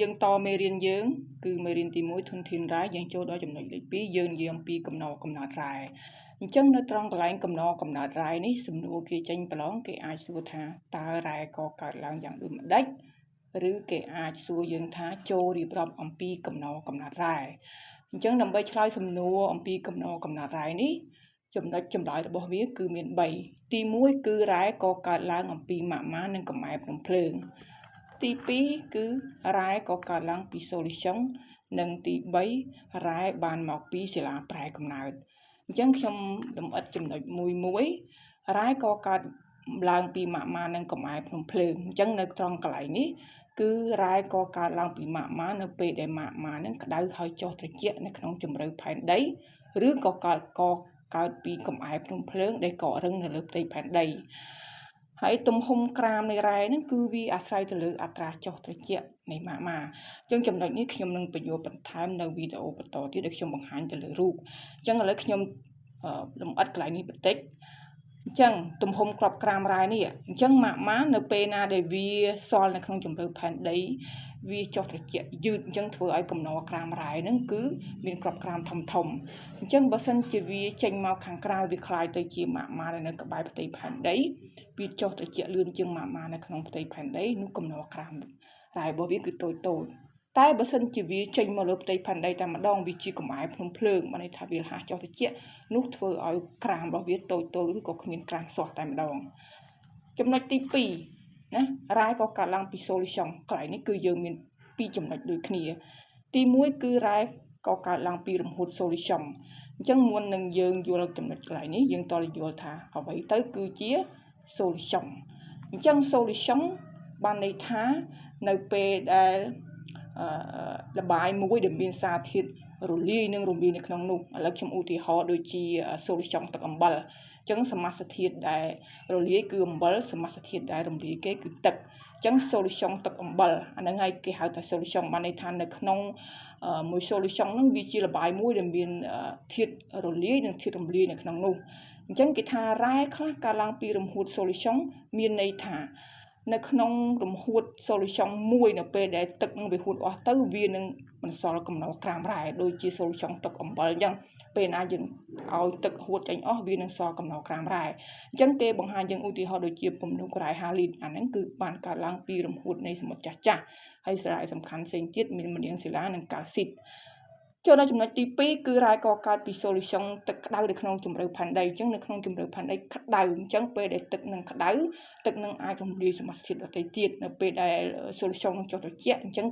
យើងតមេរៀនយើងគឺមេរៀនទី1ធនធានរ៉ែយើងចូលដល់ចំណុចលេខ2យើងនិយាយអំពីកំណត់កំណត់រ៉ែអញ្ចឹងនៅត្រង់កន្លែងកំណត់កំណត់រ៉ែនេះសំណួរគេចេញប្រឡងគេអាចសួរថាតើរ៉ែកកើតឡើងយ៉ាងដូចម្ដេចឬគេអាចសួរយើងថាចូលរៀបរាប់អំពីកំណត់កំណត់រ៉ែអញ្ចឹងដើម្បីឆ្លើយសំណួរអំពីកំណត់កំណត់រ៉ែនេះចំណុចចម្លើយរបស់វាគឺមាន3ទី1គឺរ៉ែកកើតឡើងអំពីម៉ាក់ម៉ានិងកំម៉ែភ្នំភ្លើងទី2គឺរ៉ែក៏កើតឡើងពីសូលីសុងនិងទី3រ៉ែបានមកពីសិលាប្រែកំណើតអញ្ចឹងខ្ញុំលម្អិតចំណុចមួយរ៉ែក៏កើតឡើងពីម៉ាក់ម៉ានិងកំម៉ែភ្នំភ្លើងអញ្ចឹងនៅត្រង់កន្លែងនេះគឺរ៉ែក៏កើតឡើងពីម៉ាក់ម៉ានៅពេលដែលម៉ាក់ម៉ានឹងក្តៅហើយចុះត្រជាក់នៅក្នុងជម្រៅផែនដីឬក៏កើតពីកំម៉ែភ្នំភ្លើងដែលកករឹងនៅលើផ្ទៃផែនដីហើយទំហំក្រាមនៃរ៉ែហ្នឹងគឺវាអាស្រ័យទៅលើអត្រាចុះត្រជាក់នៃម៉ាក់ម៉ាអញ្ចឹងចំណុចនេះខ្ញុំនឹងបញ្យល់បន្ថែមនៅវីដេអូបន្តទៀតដែលខ្ញុំបង្ហាញទៅលើរូបអញ្ចឹងឥឡូវខ្ញុំលម្អិតកន្លែងនេះបន្តិចអញ្ចឹងទំហំក្របក្រាមរ៉ែនេះអញ្ចឹងម៉ាក់ម៉ានៅពេលណាដែលវាសល់នៅក្នុងជម្រៅផែនដីវាចុះត្រជាក់យឺតអញ្ចឹងធ្វើឲ្យកំណរក្រាមរ៉ែហ្នឹងគឺមានក្របក្រាមធំអញ្ចឹងបើសិនជាវាចេញមកខាងក្រៅវាคล้ายទៅជាម៉ាក់ម៉ានៅក្បែរផ្ទៃផែនដីវាចុះត្រជាក់លឿនជាងម៉ាក់ម៉ានៅក្នុងផ្ទៃផែនដីនោះកំណរក្រាមរ៉ែរបស់វាគឺតូចតែបើសិនជាវាចេញមកលើផ្ទៃផែនដីតែម្ដងវាជាកំម៉ែភ្នំភ្លើងបានន័យថាវារហ័សចុះត្រជាក់នោះធ្វើឲ្យក្រាមរបស់វាតូចឬក៏គ្មានក្រាមស្ទះតែម្ដងចំណុចទី2ណារ៉ែក៏កើតឡើងពីសូលីសុងកន្លែងនេះគឺយើងមាន2ចំណុចដូចគ្នាទី1គឺរ៉ែក៏កើតឡើងពីរំហួតសូលីសុងអញ្ចឹងមុននឹងយើងយល់ចំណុចកន្លែងនេះយើងតយល់ថាអ្វីទៅគឺជាសូលីសុងអញ្ចឹងសូលីសុងបានន័យថានៅពេលដែលលបាយមួយដែលមានសារធាតុរលាយនិងរំលាយនៅក្នុងនោះឥឡូវខ្ញុំឧទាហរណ៍ដូចជាសូលីសុងទឹកអំបិលអញ្ចឹងសមាសធាតុដែលរលាយគឺអំបិលសមាសធាតុដែលរំលាយគេគឺទឹកអញ្ចឹងសូលីសុងទឹកអំបិលអាហ្នឹងហើយគេហៅថាសូលីសុងបានន័យថានៅក្នុងមួយសូលីសុងហ្នឹងវាជាលបាយមួយដែលមានធាតុរលាយនិងធាតុរំលាយនៅក្នុងនោះអញ្ចឹងគេថារ៉ែខ្លះកើតឡើងពីរំហួតសូលីសុងមានន័យថានៅក្នុងរំហួតសូលីសុងមួយនៅពេលដែលទឹកនឹងវាហួតអស់ទៅវានឹងបន្សល់កំណរក្រាមរ៉ែដូចជាសូលីសុងទឹកអំបិលអញ្ចឹងពេលណាយើងឲ្យទឹកហួតចេញអស់វានឹងសល់កំណរក្រាមរ៉ែអញ្ចឹងគេបង្ហាញយើងឧទាហរណ៍ដូចជាពំនុករ៉ែ5លីត្រអាហ្នឹងគឺបានកើតឡើងពីរំហួតនៃសមុទ្រចាស់ហើយសារៈសំខាន់ផ្សេងទៀតមានមនាងស៊ីឡានិងកាល់ស៊ីតចូលដល់ចំណុចទី2គឺរ៉ែកកើតពីសូលីសុងទឹកក្តៅនៅក្នុងជម្រៅផែនដីអញ្ចឹងនៅក្នុងជម្រៅផែនដីក្តៅអញ្ចឹងពេលដែលទឹកនឹងក្តៅទឹកនឹងអាចរំលាយសមាសធាតុដទៃទៀតនៅពេលដែលសូលីសុងនឹងចុះត្រជាក់អញ្ចឹង